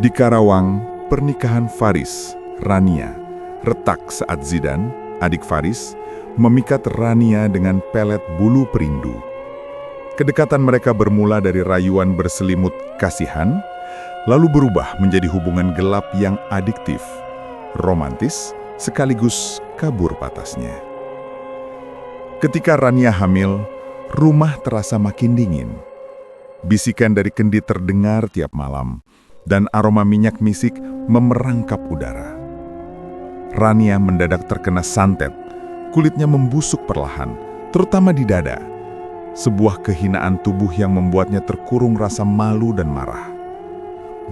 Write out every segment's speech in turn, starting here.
Di Karawang, pernikahan Faris, Rania, retak saat Zidan, adik Faris, memikat Rania dengan pelet bulu perindu. Kedekatan mereka bermula dari rayuan berselimut kasihan, lalu berubah menjadi hubungan gelap yang adiktif, romantis, sekaligus kabur patasnya. Ketika Rania hamil, rumah terasa makin dingin. Bisikan dari kendi terdengar tiap malam, dan aroma minyak misik memerangkap udara. Rania mendadak terkena santet, kulitnya membusuk perlahan, terutama di dada. Sebuah kehinaan tubuh yang membuatnya terkurung rasa malu dan marah.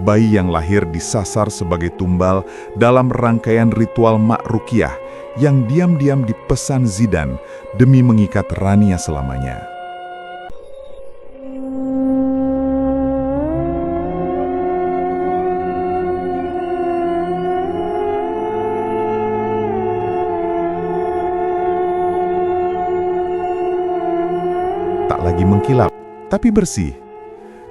Bayi yang lahir disasar sebagai tumbal dalam rangkaian ritual Mak Rukiah yang diam-diam dipesan Zidan demi mengikat Rania selamanya. Tak lagi mengkilap, tapi bersih.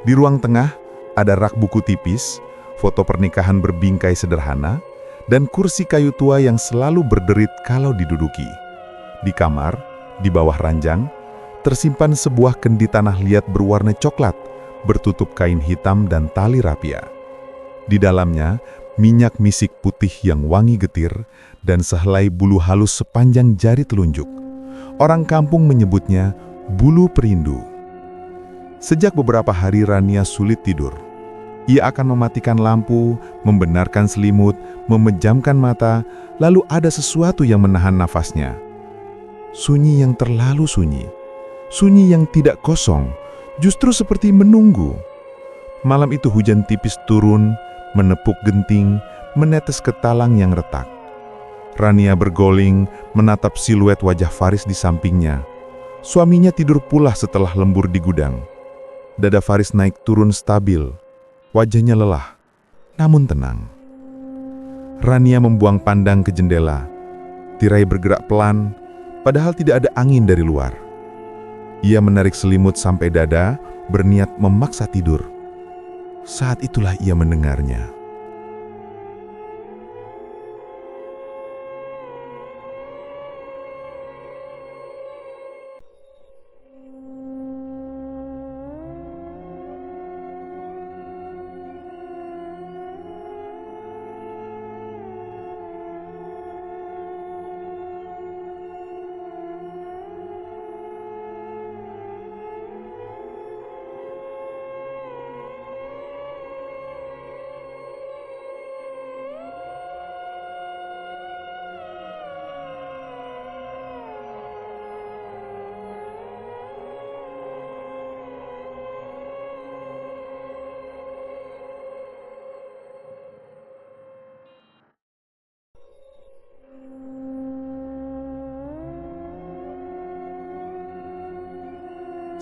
Di ruang tengah ada rak buku tipis, foto pernikahan berbingkai sederhana, dan kursi kayu tua yang selalu berderit kalau diduduki. Di kamar, di bawah ranjang, tersimpan sebuah kendi tanah liat berwarna coklat, bertutup kain hitam dan tali rapia. Di dalamnya, minyak misik putih yang wangi getir, dan sehelai bulu halus sepanjang jari telunjuk. Orang kampung menyebutnya bulu perindu. Sejak beberapa hari Rania sulit tidur. Ia akan mematikan lampu, membenarkan selimut, memejamkan mata, lalu ada sesuatu yang menahan nafasnya. Sunyi yang terlalu sunyi. Sunyi yang tidak kosong, justru seperti menunggu. Malam itu hujan tipis turun, menepuk genting, menetes ke talang yang retak. Rania bergoling, menatap siluet wajah Faris di sampingnya. Suaminya tidur pula setelah lembur di gudang. Dada Faris naik turun stabil. Wajahnya lelah, namun tenang. Rania membuang pandang ke jendela. Tirai bergerak pelan, padahal tidak ada angin dari luar. Ia menarik selimut sampai dada, berniat memaksa tidur. Saat itulah ia mendengarnya.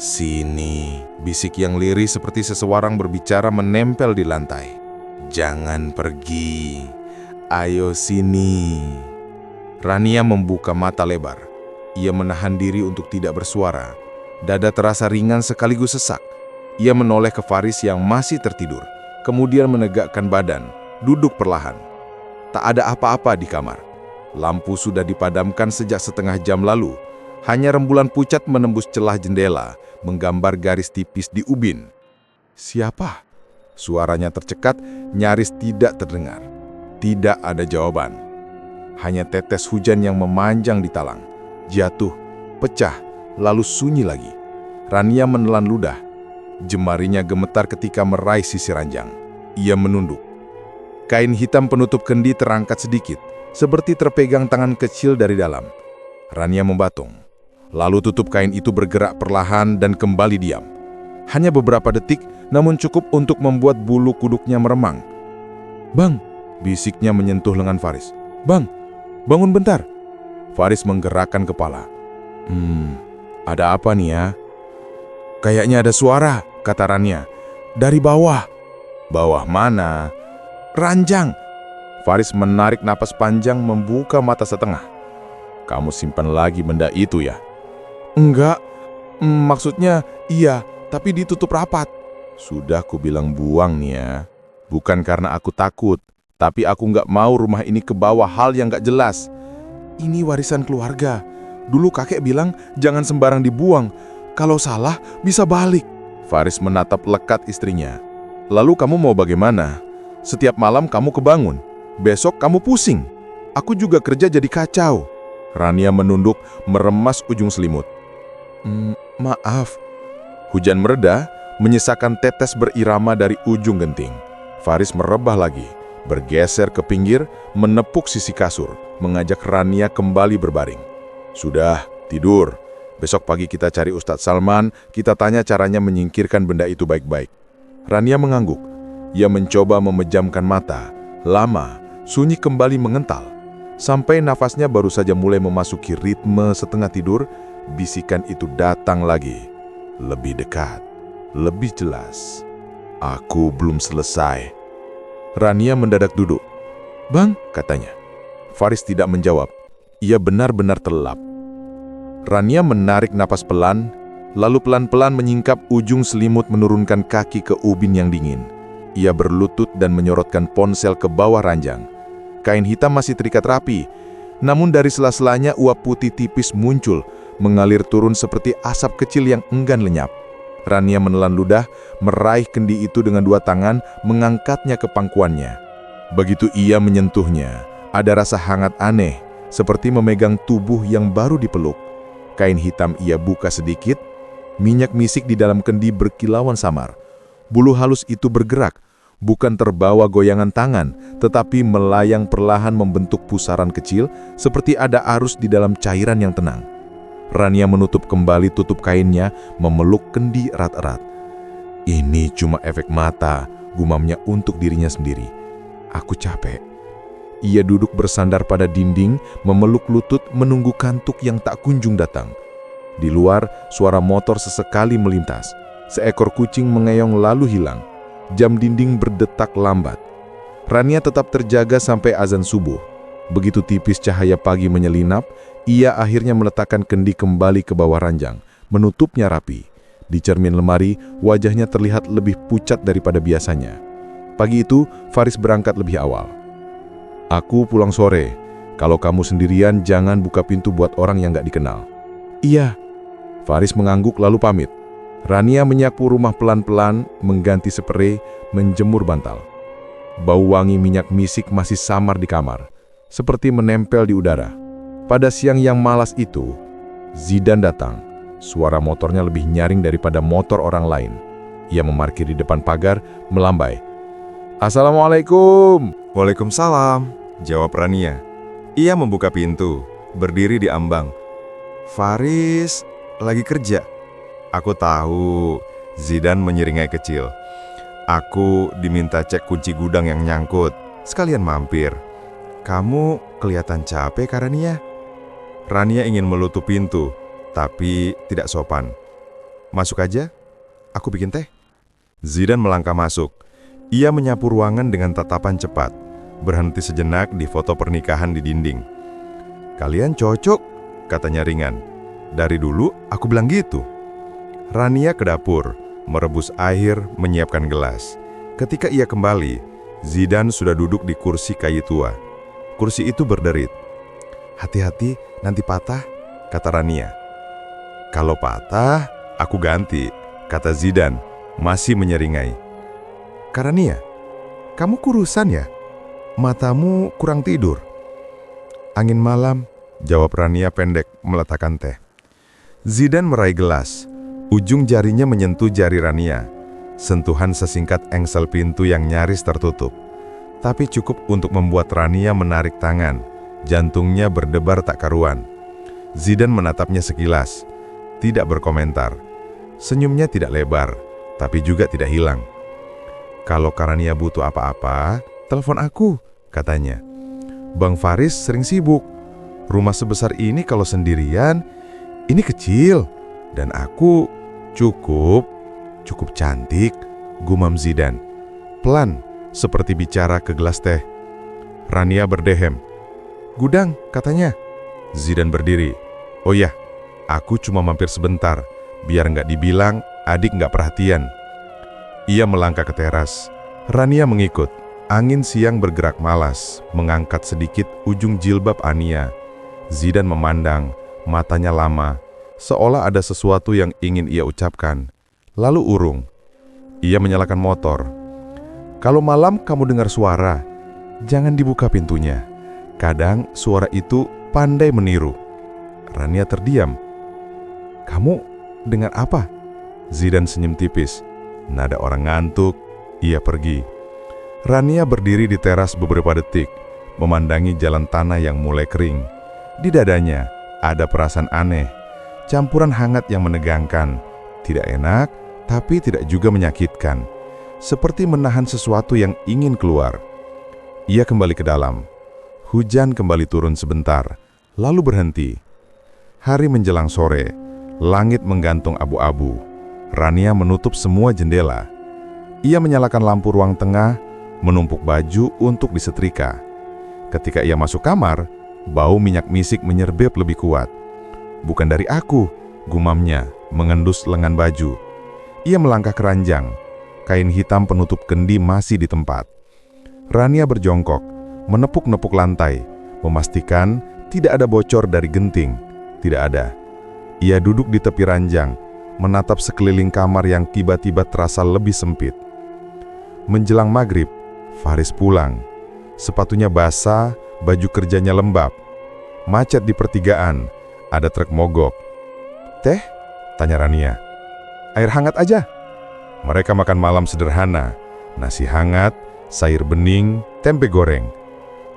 "Sini," bisik yang lirih seperti seseorang berbicara menempel di lantai. "Jangan pergi. Ayo sini." Rania membuka mata lebar. Ia menahan diri untuk tidak bersuara. Dada terasa ringan sekaligus sesak. Ia menoleh ke Faris yang masih tertidur, kemudian menegakkan badan, duduk perlahan. Tak ada apa-apa di kamar. Lampu sudah dipadamkan sejak setengah jam lalu. Hanya rembulan pucat menembus celah jendela, menggambar garis tipis di ubin. "Siapa?" Suaranya tercekat, nyaris tidak terdengar. Tidak ada jawaban. Hanya tetes hujan yang memanjang di talang. Jatuh, pecah, lalu sunyi lagi. Rania menelan ludah. Jemarinya gemetar ketika meraih sisi ranjang. Ia menunduk. Kain hitam penutup kendi terangkat sedikit, seperti terpegang tangan kecil dari dalam. Rania membatung. Lalu tutup kain itu bergerak perlahan dan kembali diam. Hanya beberapa detik, namun cukup untuk membuat bulu kuduknya meremang. "Bang," bisiknya menyentuh lengan Faris. "Bang, bangun bentar." Faris menggerakkan kepala. Ada apa nih ya?" "Kayaknya ada suara," kata Rania. "Dari bawah." "Bawah mana?" "Ranjang." Faris menarik napas panjang, membuka mata setengah. "Kamu simpan lagi benda itu ya?" "Enggak, maksudnya iya, tapi ditutup rapat." "Sudah kubilang buang nih ya." Bukan karena aku takut, tapi aku nggak mau rumah ini kebawa hal yang nggak jelas. Ini warisan keluarga. Dulu kakek bilang jangan sembarang dibuang. Kalau salah, bisa balik. Faris menatap lekat istrinya. Lalu kamu mau bagaimana? Setiap malam kamu kebangun. Besok kamu pusing. Aku juga kerja jadi kacau. Rania menunduk, meremas ujung selimut. Maaf. Hujan mereda, menyisakan tetes berirama dari ujung genting. Faris merebah lagi, bergeser ke pinggir, menepuk sisi kasur, mengajak Rania kembali berbaring. Sudah, tidur. Besok pagi kita cari Ustadz Salman, kita tanya caranya menyingkirkan benda itu baik-baik. Rania mengangguk. Ia mencoba memejamkan mata. Lama, sunyi kembali mengental. Sampai nafasnya baru saja mulai memasuki ritme setengah tidur, bisikan itu datang lagi. Lebih dekat, lebih jelas. Aku belum selesai. Rania mendadak duduk. Bang, katanya. Faris tidak menjawab. Ia benar-benar terlelap. Rania menarik napas pelan, lalu pelan-pelan menyingkap ujung selimut menurunkan kaki ke ubin yang dingin. Ia berlutut dan menyorotkan ponsel ke bawah ranjang. Kain hitam masih terikat rapi, namun dari sela-selanya uap putih tipis muncul, mengalir turun seperti asap kecil yang enggan lenyap. Rania menelan ludah, meraih kendi itu dengan dua tangan, mengangkatnya ke pangkuannya. Begitu ia menyentuhnya, ada rasa hangat aneh, seperti memegang tubuh yang baru dipeluk. Kain hitam ia buka sedikit, minyak misik di dalam kendi berkilauan samar. Bulu halus itu bergerak, bukan terbawa goyangan tangan, tetapi melayang perlahan membentuk pusaran kecil, seperti ada arus di dalam cairan yang tenang. Rania menutup kembali tutup kainnya, memeluk kendi erat-erat. Ini cuma efek mata, gumamnya untuk dirinya sendiri. Aku capek. Ia duduk bersandar pada dinding, memeluk lutut, menunggu kantuk yang tak kunjung datang. Di luar, suara motor sesekali melintas. Seekor kucing mengeong lalu hilang. Jam dinding berdetak lambat. Rania tetap terjaga sampai azan subuh. Begitu tipis cahaya pagi menyelinap, ia akhirnya meletakkan kendi kembali ke bawah ranjang, menutupnya rapi. Di cermin lemari, wajahnya terlihat lebih pucat daripada biasanya. Pagi itu, Faris berangkat lebih awal. Aku pulang sore. Kalau kamu sendirian, jangan buka pintu buat orang yang gak dikenal. Iya. Faris mengangguk lalu pamit. Rania menyapu rumah pelan-pelan, mengganti sprei, menjemur bantal. Bau wangi minyak misik masih samar di kamar, seperti menempel di udara. Pada siang yang malas itu, Zidan datang. Suara motornya lebih nyaring daripada motor orang lain. Ia memarkir di depan pagar, melambai. Assalamualaikum. Waalaikumsalam, jawab Rania. Ia membuka pintu, berdiri di ambang. Faris lagi kerja. Aku tahu, Zidan menyeringai kecil. Aku diminta cek kunci gudang yang nyangkut. Sekalian mampir. Kamu kelihatan capek, Rania. Rania ingin melutup pintu, tapi tidak sopan. Masuk aja, aku bikin teh. Zidan melangkah masuk. Ia menyapu ruangan dengan tatapan cepat, berhenti sejenak di foto pernikahan di dinding. Kalian cocok, katanya ringan. Dari dulu aku bilang gitu. Rania ke dapur, merebus air, menyiapkan gelas. Ketika ia kembali, Zidan sudah duduk di kursi kayu tua. Kursi itu berderit. Hati-hati, nanti patah, kata Rania. Kalau patah, aku ganti, kata Zidan, masih menyeringai. Rania, kamu kurusan ya? Matamu kurang tidur. Angin malam, jawab Rania pendek, meletakkan teh. Zidan meraih gelas. Ujung jarinya menyentuh jari Rania. Sentuhan sesingkat engsel pintu yang nyaris tertutup. Tapi cukup untuk membuat Rania menarik tangan. Jantungnya berdebar tak karuan. Zidan menatapnya sekilas. Tidak berkomentar. Senyumnya tidak lebar, tapi juga tidak hilang. Kalau Rania butuh apa-apa, telepon aku, katanya. Bang Faris sering sibuk. Rumah sebesar ini kalau sendirian, ini kecil. Dan aku cukup cantik, gumam Zidan. Pelan, seperti bicara ke gelas teh. Rania berdehem. Gudang, katanya. Zidan berdiri. Oh ya, aku cuma mampir sebentar, biar nggak dibilang adik nggak perhatian. Ia melangkah ke teras. Rania mengikut. Angin siang bergerak malas, mengangkat sedikit ujung jilbab Ania. Zidan memandang, matanya lama, seolah ada sesuatu yang ingin ia ucapkan. Lalu urung. Ia menyalakan motor. Kalau malam kamu dengar suara, jangan dibuka pintunya. Kadang suara itu pandai meniru. Rania terdiam. Kamu dengar apa? Zidan senyum tipis. Nada orang ngantuk. Ia pergi. Rania berdiri di teras beberapa detik, memandangi jalan tanah yang mulai kering. Di dadanya ada perasaan aneh, campuran hangat yang menegangkan. Tidak enak, tapi tidak juga menyakitkan. Seperti menahan sesuatu yang ingin keluar. Ia kembali ke dalam. Hujan kembali turun sebentar, lalu berhenti. Hari menjelang sore, langit menggantung abu-abu. Rania menutup semua jendela. Ia menyalakan lampu ruang tengah, menumpuk baju untuk disetrika. Ketika ia masuk kamar, bau minyak misik menyerbeb lebih kuat. Bukan dari aku, gumamnya, mengendus lengan baju. Ia melangkah ke ranjang. Kain hitam penutup kendi masih di tempat. Rania berjongkok, menepuk-nepuk lantai, memastikan tidak ada bocor dari genting. Tidak ada. Ia duduk di tepi ranjang, menatap sekeliling kamar yang tiba-tiba terasa lebih sempit. Menjelang maghrib, Faris pulang. Sepatunya basah, baju kerjanya lembab. Macet di pertigaan, ada truk mogok. "Teh?" tanya Rania. "Air hangat aja." Mereka makan malam sederhana, nasi hangat, sayur bening, tempe goreng.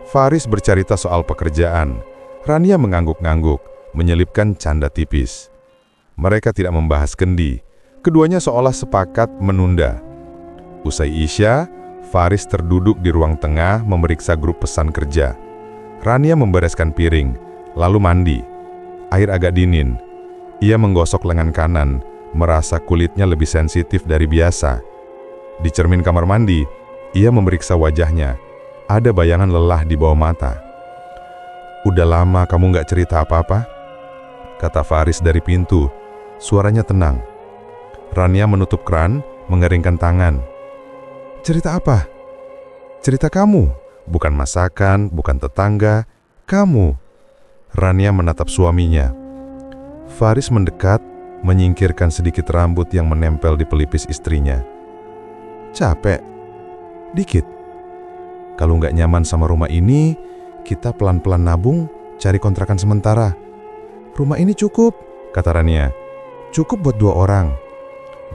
Faris bercerita soal pekerjaan. Rania mengangguk-ngangguk, menyelipkan canda tipis. Mereka tidak membahas kendi. Keduanya seolah sepakat menunda. Usai Isya, Faris terduduk di ruang tengah memeriksa grup pesan kerja. Rania membereskan piring, lalu mandi. Air agak dingin. Ia menggosok lengan kanan, merasa kulitnya lebih sensitif dari biasa. Di cermin kamar mandi, ia memeriksa wajahnya. Ada bayangan lelah di bawah mata. "Udah lama kamu nggak cerita apa-apa?" kata Faris dari pintu. Suaranya tenang. Rania menutup keran, mengeringkan tangan. "Cerita apa?" "Cerita kamu, bukan masakan, bukan tetangga, kamu." Rania menatap suaminya. Faris mendekat, menyingkirkan sedikit rambut yang menempel di pelipis istrinya. "Capek? Dikit. Kalau nggak nyaman sama rumah ini, kita pelan-pelan nabung, cari kontrakan sementara. Rumah ini cukup," kata Rania. "Cukup buat 2 orang.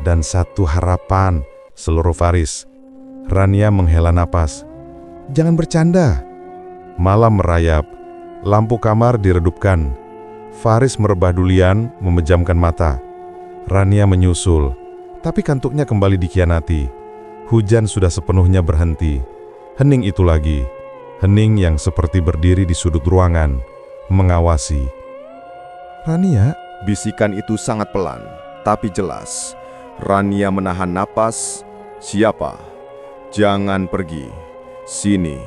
Dan 1 harapan," seluruh Faris. Rania menghela napas. "Jangan bercanda." Malam merayap. Lampu kamar diredupkan. Faris merebah dulian, memejamkan mata. Rania menyusul, tapi kantuknya kembali dikhianati. Hujan sudah sepenuhnya berhenti. Hening itu lagi. Hening yang seperti berdiri di sudut ruangan, mengawasi. "Rania?" Bisikan itu sangat pelan, tapi jelas. Rania menahan napas. "Siapa? Jangan pergi. Sini."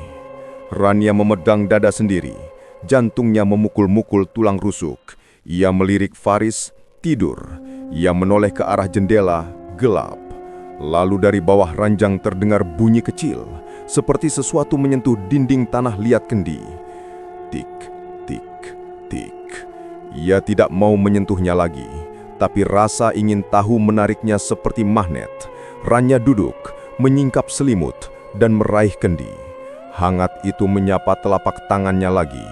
Rania memedang dada sendiri. Jantungnya memukul-mukul tulang rusuk. Ia melirik Faris, tidur. Ia menoleh ke arah jendela, gelap. Lalu dari bawah ranjang terdengar bunyi kecil, seperti sesuatu menyentuh dinding tanah liat kendi. Tik, tik, tik. Ia tidak mau menyentuhnya lagi, tapi rasa ingin tahu menariknya seperti magnet. Rania duduk, menyingkap selimut, dan meraih kendi. Hangat itu menyapa telapak tangannya lagi.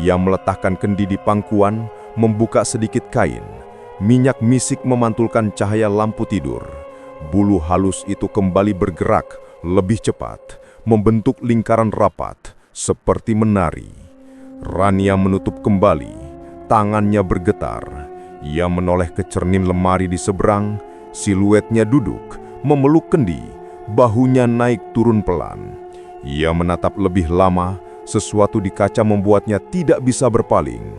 Ia meletakkan kendi di pangkuan, membuka sedikit kain. Minyak misik memantulkan cahaya lampu tidur. Bulu halus itu kembali bergerak, lebih cepat, membentuk lingkaran rapat, seperti menari. Rania menutup kembali, tangannya bergetar. Ia menoleh ke cermin lemari di seberang, siluetnya duduk, memeluk kendi, bahunya naik turun pelan. Ia menatap lebih lama, sesuatu di kaca membuatnya tidak bisa berpaling.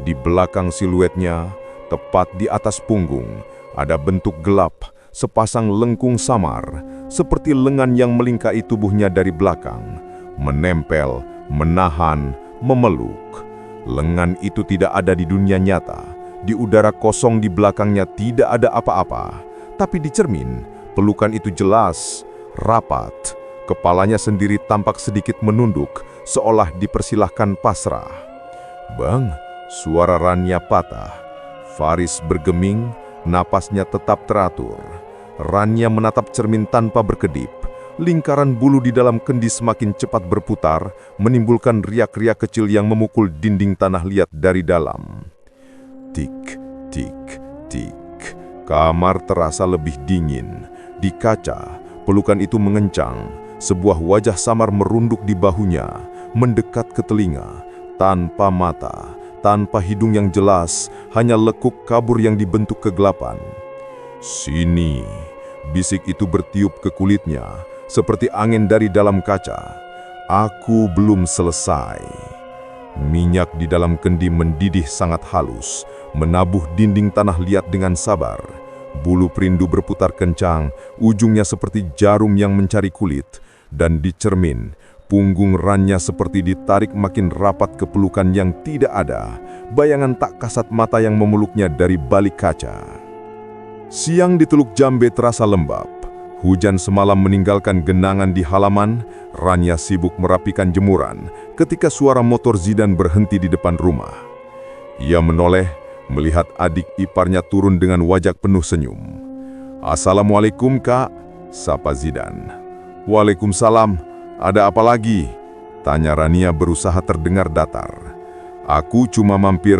Di belakang siluetnya, tepat di atas punggung, ada bentuk gelap, sepasang lengkung samar, seperti lengan yang melingkai tubuhnya dari belakang, menempel, menahan, memeluk. Lengan itu tidak ada di dunia nyata, di udara kosong di belakangnya tidak ada apa-apa, tapi di cermin, pelukan itu jelas, rapat, Kepalanya sendiri tampak sedikit menunduk, seolah dipersilahkan pasrah. "Bang," suara Rania patah. Faris bergeming, napasnya tetap teratur. Rania menatap cermin tanpa berkedip. Lingkaran bulu di dalam kendi semakin cepat berputar, menimbulkan riak-riak kecil yang memukul dinding tanah liat dari dalam. Tik, tik, tik. Kamar terasa lebih dingin. Di kaca, pelukan itu mengencang. Sebuah wajah samar merunduk di bahunya, mendekat ke telinga, tanpa mata, tanpa hidung yang jelas, hanya lekuk kabur yang dibentuk kegelapan. "Sini," bisik itu bertiup ke kulitnya, seperti angin dari dalam kaca. "Aku belum selesai." Minyak di dalam kendi mendidih sangat halus, menabuh dinding tanah liat dengan sabar. Bulu perindu berputar kencang, ujungnya seperti jarum yang mencari kulit, dan di cermin, punggung Rania seperti ditarik makin rapat ke pelukan yang tidak ada, bayangan tak kasat mata yang memeluknya dari balik kaca. Siang di Teluk Jambe terasa lembab. Hujan semalam meninggalkan genangan di halaman. Rania sibuk merapikan jemuran ketika suara motor Zidan berhenti di depan rumah. Ia menoleh, melihat adik iparnya turun dengan wajah penuh senyum. "Assalamualaikum, Kak," sapa Zidan. "Waalaikumsalam. Ada apa lagi?" tanya Rania berusaha terdengar datar. "Aku cuma mampir,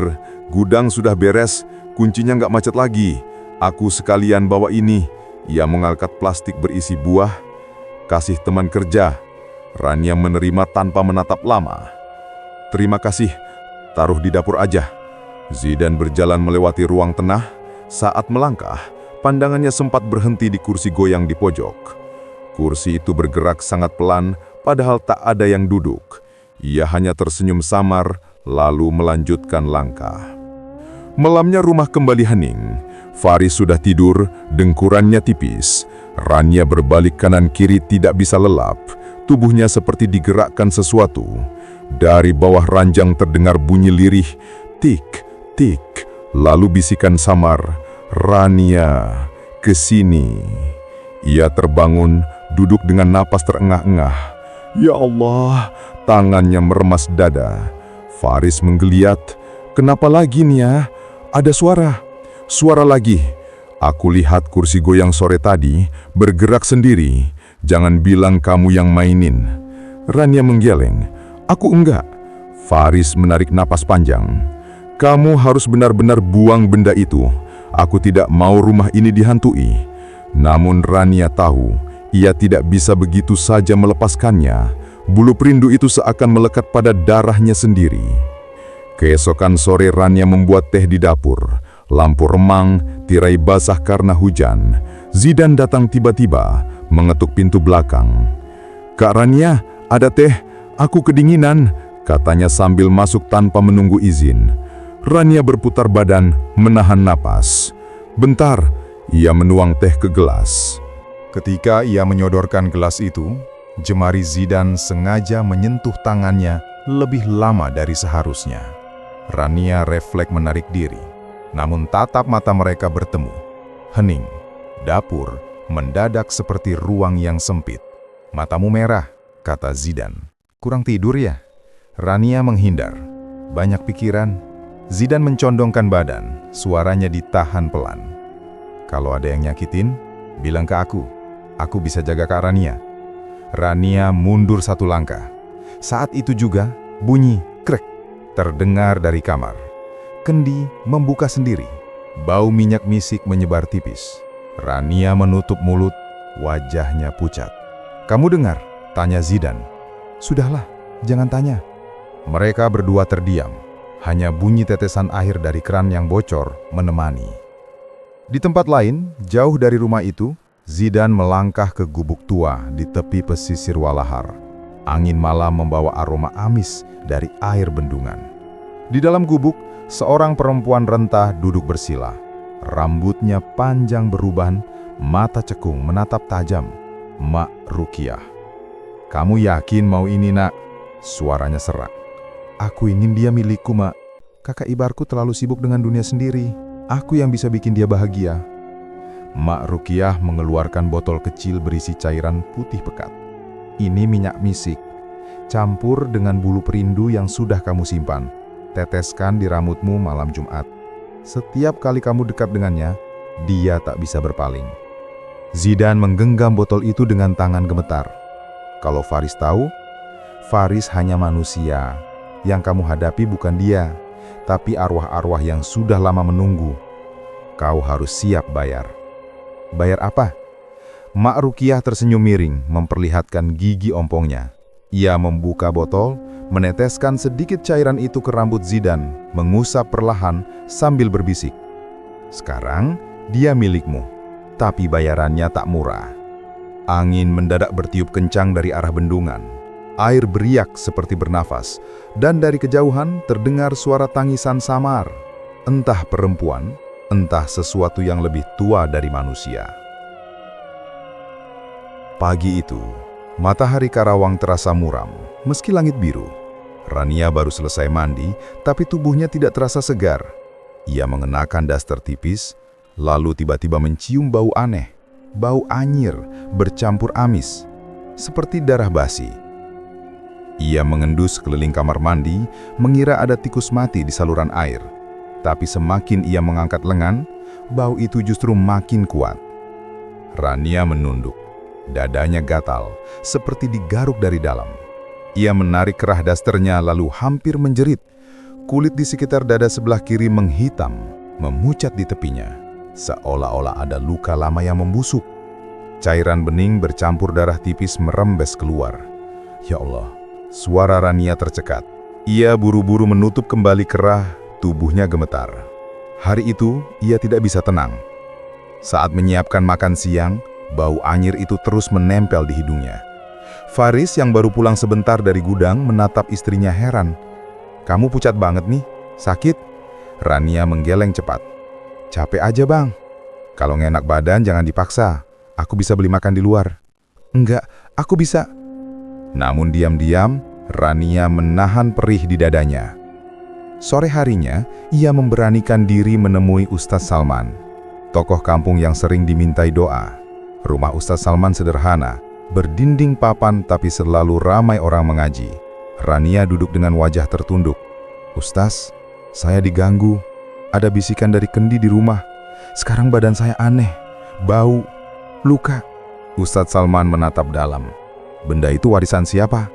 gudang sudah beres, kuncinya nggak macet lagi. Aku sekalian bawa ini." Ia mengangkat plastik berisi buah. "Kasih teman kerja." Rania menerima tanpa menatap lama. "Terima kasih, taruh di dapur aja." Zidan berjalan melewati ruang tengah. Saat melangkah, pandangannya sempat berhenti di kursi goyang di pojok. Kursi itu bergerak sangat pelan, padahal tak ada yang duduk. Ia hanya tersenyum samar, lalu melanjutkan langkah. Malamnya rumah kembali hening. Faris sudah tidur, dengkurannya tipis. Rania berbalik kanan kiri tidak bisa lelap. Tubuhnya seperti digerakkan sesuatu. Dari bawah ranjang terdengar bunyi lirih, tik, tik. Lalu bisikan samar, "Rania, kesini." Ia terbangun, duduk dengan napas terengah-engah. "Ya Allah," tangannya meremas dada. Faris menggeliat. "Kenapa lagi, Nia? Ada suara." Suara lagi. "Aku lihat kursi goyang sore tadi bergerak sendiri. Jangan bilang kamu yang mainin." Rania menggeleng. "Aku enggak." Faris menarik napas panjang. "Kamu harus benar-benar buang benda itu. Aku tidak mau rumah ini dihantui." Namun Rania tahu, ia tidak bisa begitu saja melepaskannya. Bulu perindu itu seakan melekat pada darahnya sendiri. Keesokan sore Rania membuat teh di dapur. Lampu remang, tirai basah karena hujan. Zidan datang tiba-tiba, mengetuk pintu belakang. "Kak Rania, ada teh, aku kedinginan," katanya sambil masuk tanpa menunggu izin. Rania berputar badan, menahan napas. "Bentar," ia menuang teh ke gelas. Ketika ia menyodorkan gelas itu, jemari Zidan sengaja menyentuh tangannya lebih lama dari seharusnya. Rania refleks menarik diri. Namun tatap mata mereka bertemu. Hening. Dapur mendadak seperti ruang yang sempit. "Matamu merah," kata Zidan. "Kurang tidur ya?" Rania menghindar. "Banyak pikiran." Zidan mencondongkan badan, suaranya ditahan pelan. "Kalau ada yang nyakitin, bilang ke aku. Aku bisa jaga Kak Rania." Rania mundur satu langkah. Saat itu juga, bunyi krek terdengar dari kamar. Kendi membuka sendiri. Bau minyak misik menyebar tipis. Rania menutup mulut, wajahnya pucat. "Kamu dengar?" tanya Zidan. "Sudahlah, jangan tanya." Mereka berdua terdiam. Hanya bunyi tetesan air dari keran yang bocor menemani. Di tempat lain, jauh dari rumah itu, Zidan melangkah ke gubuk tua di tepi pesisir Walahar. Angin malam membawa aroma amis dari air bendungan. Di dalam gubuk, seorang perempuan renta duduk bersila. Rambutnya panjang beruban, mata cekung menatap tajam. Mak Rukiah. "Kamu yakin mau ini, Nak?" Suaranya serak. "Aku ingin dia milikku, Mak. Kakak ibarku terlalu sibuk dengan dunia sendiri. Aku yang bisa bikin dia bahagia." Mak Rukiah mengeluarkan botol kecil berisi cairan putih pekat. Ini minyak misik. Campur dengan bulu perindu yang sudah kamu simpan. Teteskan di rambutmu malam Jumat. Setiap kali kamu dekat dengannya, dia tak bisa berpaling. Zidan menggenggam botol itu dengan tangan gemetar. Kalau Faris tahu, Faris hanya manusia. Yang kamu hadapi bukan dia, tapi arwah-arwah yang sudah lama menunggu. Kau harus siap bayar. Bayar apa? Mak Rukiah tersenyum miring, memperlihatkan gigi ompongnya. Ia membuka botol, meneteskan sedikit cairan itu ke rambut Zidan, mengusap perlahan sambil berbisik. Sekarang, dia milikmu, tapi bayarannya tak murah. Angin mendadak bertiup kencang dari arah bendungan. Air beriak seperti bernafas, dan dari kejauhan terdengar suara tangisan samar. Entah perempuan, entah sesuatu yang lebih tua dari manusia. Pagi itu, matahari Karawang terasa muram, meski langit biru. Rania baru selesai mandi, tapi tubuhnya tidak terasa segar. Ia mengenakan daster tipis, lalu tiba-tiba mencium bau aneh. Bau anyir, bercampur amis, seperti darah basi. Ia mengendus keliling kamar mandi, mengira ada tikus mati di saluran air. Tapi semakin ia mengangkat lengan, bau itu justru makin kuat. Rania menunduk. Dadanya gatal, seperti digaruk dari dalam. Ia menarik kerah dasternya lalu hampir menjerit. Kulit di sekitar dada sebelah kiri menghitam, memucat di tepinya, seolah-olah ada luka lama yang membusuk. Cairan bening bercampur darah tipis merembes keluar. Ya Allah, suara Rania tercekat. Ia buru-buru menutup kembali kerah, tubuhnya gemetar. Hari itu, ia tidak bisa tenang. Saat menyiapkan makan siang, bau anyir itu terus menempel di hidungnya. Faris yang baru pulang sebentar dari gudang menatap istrinya heran. "Kamu pucat banget nih, sakit?" Rania menggeleng cepat. "Capek aja bang. Kalau nggak enak badan jangan dipaksa. Aku bisa beli makan di luar." "Enggak, aku bisa." Namun diam-diam, Rania menahan perih di dadanya. Sore harinya, ia memberanikan diri menemui Ustaz Salman, tokoh kampung yang sering dimintai doa. Rumah Ustaz Salman sederhana, berdinding papan tapi selalu ramai orang mengaji. Rania duduk dengan wajah tertunduk. "Ustaz, saya diganggu. Ada bisikan dari kendi di rumah. Sekarang badan saya aneh, bau, luka." Ustaz Salman menatap dalam. "Benda itu warisan siapa?"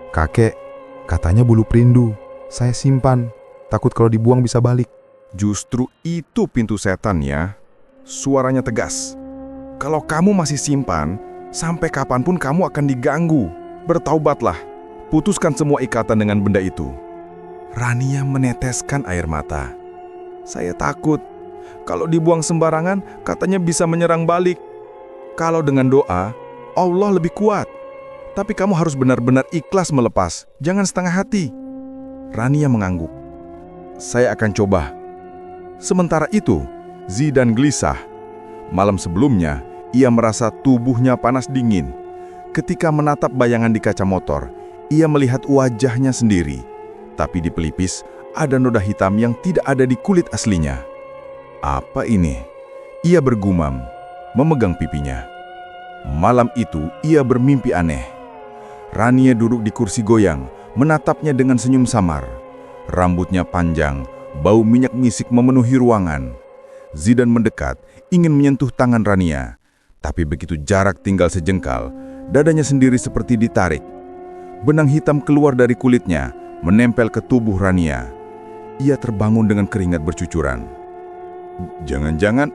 "Kakek, katanya bulu perindu. Saya simpan, takut kalau dibuang bisa balik." Justru itu pintu setan ya. Suaranya tegas. Kalau kamu masih simpan, sampai kapanpun kamu akan diganggu. Bertaubatlah, putuskan semua ikatan dengan benda itu. Rania meneteskan air mata. "Saya takut. Kalau dibuang sembarangan, katanya bisa menyerang balik. Kalau dengan doa, Allah lebih kuat. Tapi kamu harus benar-benar ikhlas melepas, jangan setengah hati." Rania mengangguk. "Saya akan coba." Sementara itu, Zidan gelisah. Malam sebelumnya, ia merasa tubuhnya panas dingin. Ketika menatap bayangan di kaca motor, ia melihat wajahnya sendiri. Tapi di pelipis, ada noda hitam yang tidak ada di kulit aslinya. "Apa ini?" Ia bergumam, memegang pipinya. Malam itu, ia bermimpi aneh. Rania duduk di kursi goyang, menatapnya dengan senyum samar. Rambutnya panjang, bau minyak misik memenuhi ruangan. Zidan mendekat, ingin menyentuh tangan Rania. Tapi begitu jarak tinggal sejengkal, dadanya sendiri seperti ditarik. Benang hitam keluar dari kulitnya, menempel ke tubuh Rania. Ia terbangun dengan keringat bercucuran. "Jangan-jangan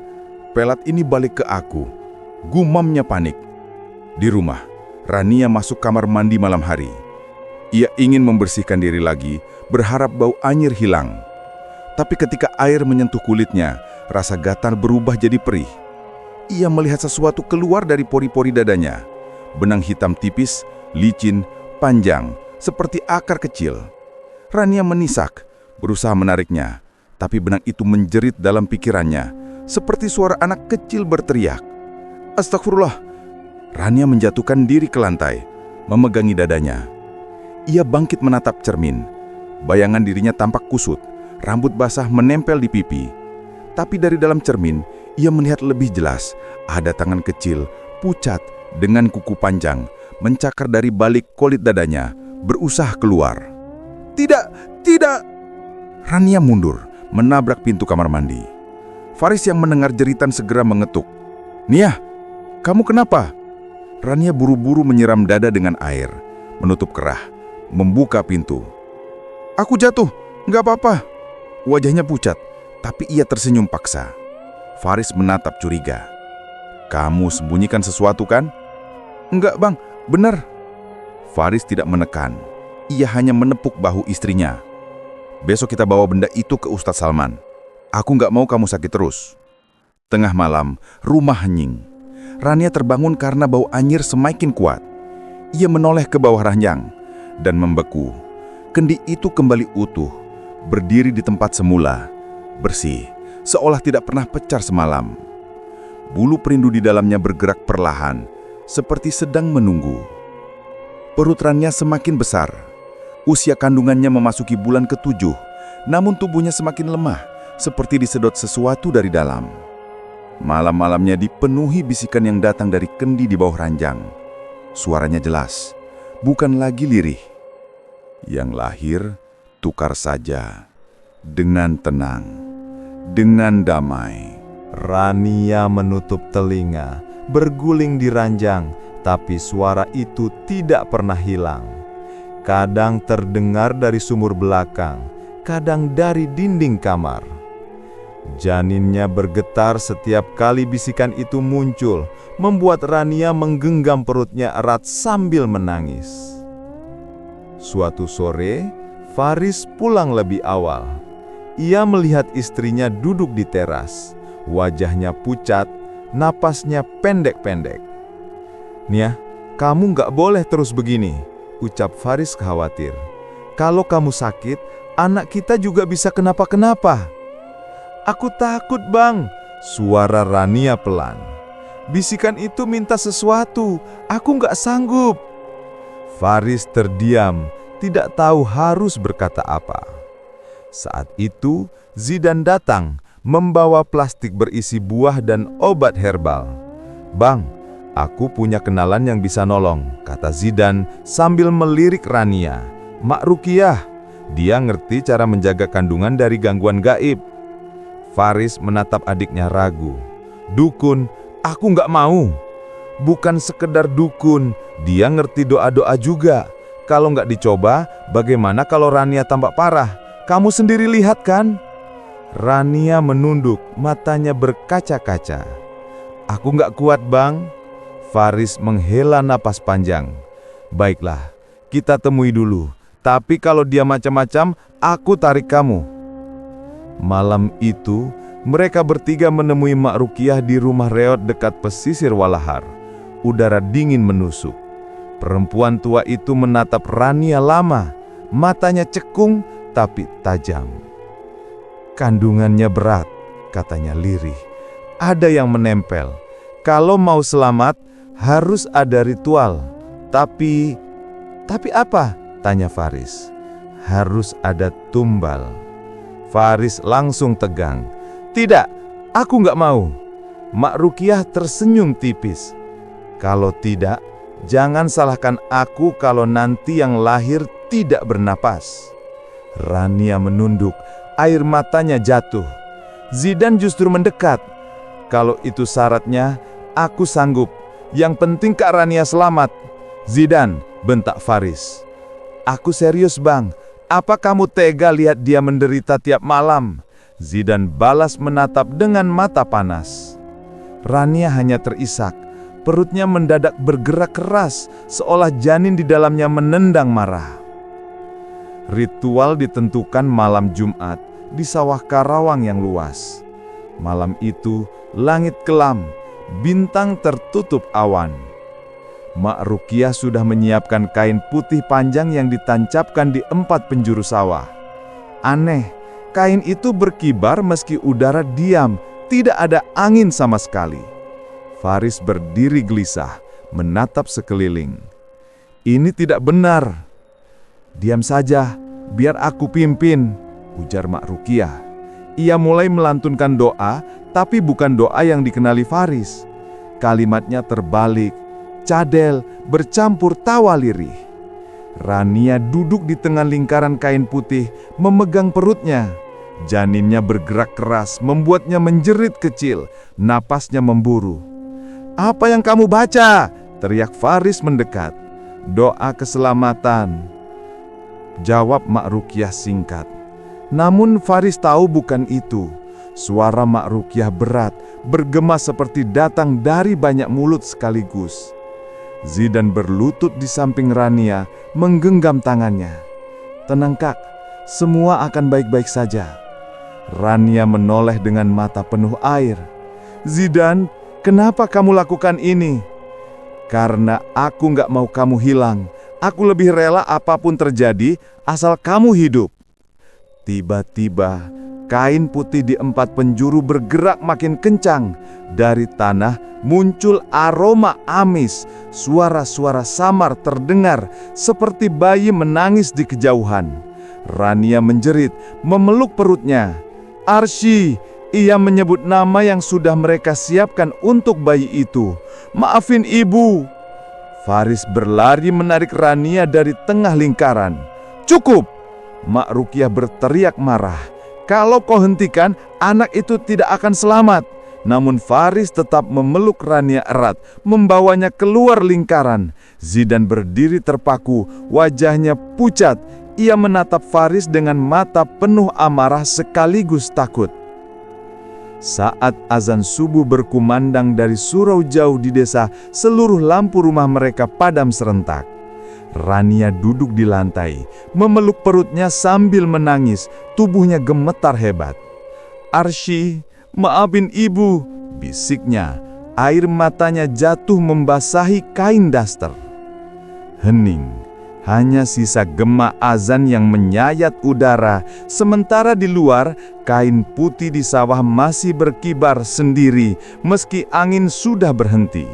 pelat ini balik ke aku," gumamnya panik. Di rumah, Rania masuk kamar mandi malam hari. Ia ingin membersihkan diri lagi, berharap bau anyir hilang. Tapi ketika air menyentuh kulitnya, rasa gatal berubah jadi perih. Ia melihat sesuatu keluar dari pori-pori dadanya. Benang hitam tipis, licin, panjang, seperti akar kecil. Rania menisak, berusaha menariknya. Tapi benang itu menjerit dalam pikirannya, seperti suara anak kecil berteriak. "Astagfirullah!" Rania menjatuhkan diri ke lantai, memegangi dadanya. Ia bangkit menatap cermin. Bayangan dirinya tampak kusut, rambut basah menempel di pipi. Tapi dari dalam cermin, ia melihat lebih jelas. Ada tangan kecil, pucat, dengan kuku panjang, mencakar dari balik kulit dadanya, berusaha keluar. Tidak, tidak! Rania mundur, menabrak pintu kamar mandi. Faris yang mendengar jeritan segera mengetuk. Nia, kamu kenapa? Rania buru-buru menyiram dada dengan air, menutup kerah, membuka pintu. Aku jatuh, nggak apa-apa. Wajahnya pucat, tapi ia tersenyum paksa. Faris menatap curiga. Kamu sembunyikan sesuatu kan? Enggak bang, benar. Faris tidak menekan. Ia hanya menepuk bahu istrinya. Besok kita bawa benda itu ke Ustadz Salman. Aku nggak mau kamu sakit terus. Tengah malam, rumah hening. Rania terbangun karena bau anyir semakin kuat. Ia menoleh ke bawah ranjang dan membeku. Kendi itu kembali utuh, berdiri di tempat semula, bersih, seolah tidak pernah pecar semalam. Bulu perindu di dalamnya bergerak perlahan, seperti sedang menunggu. Perut Rania semakin besar. Usia kandungannya memasuki bulan ke-7, namun tubuhnya semakin lemah, seperti disedot sesuatu dari dalam. Malam-malamnya dipenuhi bisikan yang datang dari kendi di bawah ranjang. Suaranya jelas, bukan lagi lirih. Yang lahir, tukar saja, dengan tenang, dengan damai. Rania menutup telinga, berguling di ranjang, tapi suara itu tidak pernah hilang. Kadang terdengar dari sumur belakang, kadang dari dinding kamar. Janinnya bergetar setiap kali bisikan itu muncul, membuat Rania menggenggam perutnya erat sambil menangis. Suatu sore, Faris pulang lebih awal. Ia melihat istrinya duduk di teras, wajahnya pucat, napasnya pendek-pendek. Nia, kamu nggak boleh terus begini, ucap Faris khawatir. Kalau kamu sakit, anak kita juga bisa kenapa-kenapa. Aku takut bang, suara Rania pelan. Bisikan itu minta sesuatu, aku nggak sanggup. Faris terdiam, tidak tahu harus berkata apa. Saat itu, Zidan datang, membawa plastik berisi buah dan obat herbal. Bang, aku punya kenalan yang bisa nolong, kata Zidan sambil melirik Rania. Mak Rukiah, dia ngerti cara menjaga kandungan dari gangguan gaib. Faris menatap adiknya ragu. Dukun, aku nggak mau. Bukan sekedar dukun, dia ngerti doa-doa juga. Kalau nggak dicoba, bagaimana kalau Rania tampak parah? Kamu sendiri lihat kan? Rania menunduk, matanya berkaca-kaca. Aku nggak kuat bang. Faris menghela napas panjang. Baiklah, kita temui dulu. Tapi kalau dia macam-macam, aku tarik kamu. Malam itu, mereka bertiga menemui Mak Rukiah di rumah reot dekat pesisir Walahar. Udara dingin menusuk. Perempuan tua itu menatap Rania lama, matanya cekung tapi tajam. Kandungannya berat, katanya lirih. Ada yang menempel. Kalau mau selamat, harus ada ritual. Tapi apa? Tanya Faris. Harus ada tumbal. Faris langsung tegang. Tidak, aku nggak mau. Mak Rukiah tersenyum tipis. Kalau tidak, jangan salahkan aku kalau nanti yang lahir tidak bernapas. Rania menunduk, air matanya jatuh. Zidan justru mendekat. Kalau itu syaratnya, aku sanggup. Yang penting Kak Rania selamat. Zidan, bentak Faris. Aku serius bang. Apa kamu tega lihat dia menderita tiap malam? Zidan balas menatap dengan mata panas. Rania hanya terisak. Perutnya mendadak bergerak keras, seolah janin di dalamnya menendang marah. Ritual ditentukan malam Jumat di sawah Karawang yang luas. Malam itu, langit kelam, bintang tertutup awan. Mak Rukiah sudah menyiapkan kain putih panjang yang ditancapkan di 4 penjuru sawah. Aneh, kain itu berkibar meski udara diam, tidak ada angin sama sekali. Faris berdiri gelisah, menatap sekeliling. Ini tidak benar. Diam saja, biar aku pimpin, ujar Mak Rukiah. Ia mulai melantunkan doa, tapi bukan doa yang dikenali Faris. Kalimatnya terbalik. cadel bercampur tawa lirih. Rania duduk di tengah lingkaran kain putih, memegang perutnya. Janinnya bergerak keras, membuatnya menjerit kecil, napasnya memburu. "Apa yang kamu baca?" teriak Faris mendekat. "Doa keselamatan," jawab Mak Rukyah singkat. Namun Faris tahu bukan itu. Suara Mak Rukyah berat, bergema seperti datang dari banyak mulut sekaligus. Zidan berlutut di samping Rania, menggenggam tangannya. "Tenang Kak, semua akan baik-baik saja." Rania menoleh dengan mata penuh air. "Zidan, kenapa kamu lakukan ini?" "Karena aku gak mau kamu hilang. Aku lebih rela apapun terjadi, asal kamu hidup." Tiba-tiba, kain putih di 4 penjuru bergerak makin kencang. Dari tanah muncul aroma amis. Suara-suara samar terdengar seperti bayi menangis di kejauhan. Rania menjerit, memeluk perutnya. "Arsy!" Ia menyebut nama yang sudah mereka siapkan untuk bayi itu. "Maafin ibu." Faris berlari menarik Rania dari tengah lingkaran. "Cukup!" Mak Rukyah berteriak marah. "Kalau kau hentikan, anak itu tidak akan selamat." Namun Faris tetap memeluk Rania erat, membawanya keluar lingkaran. Zidan berdiri terpaku, wajahnya pucat. Ia menatap Faris dengan mata penuh amarah sekaligus takut. Saat azan subuh berkumandang dari surau jauh di desa, seluruh lampu rumah mereka padam serentak. Rania duduk di lantai, memeluk perutnya sambil menangis, tubuhnya gemetar hebat. "Arsy, maafin ibu," bisiknya. Air matanya jatuh membasahi kain daster. Hening, hanya sisa gema azan yang menyayat udara, sementara di luar, kain putih di sawah masih berkibar sendiri meski angin sudah berhenti.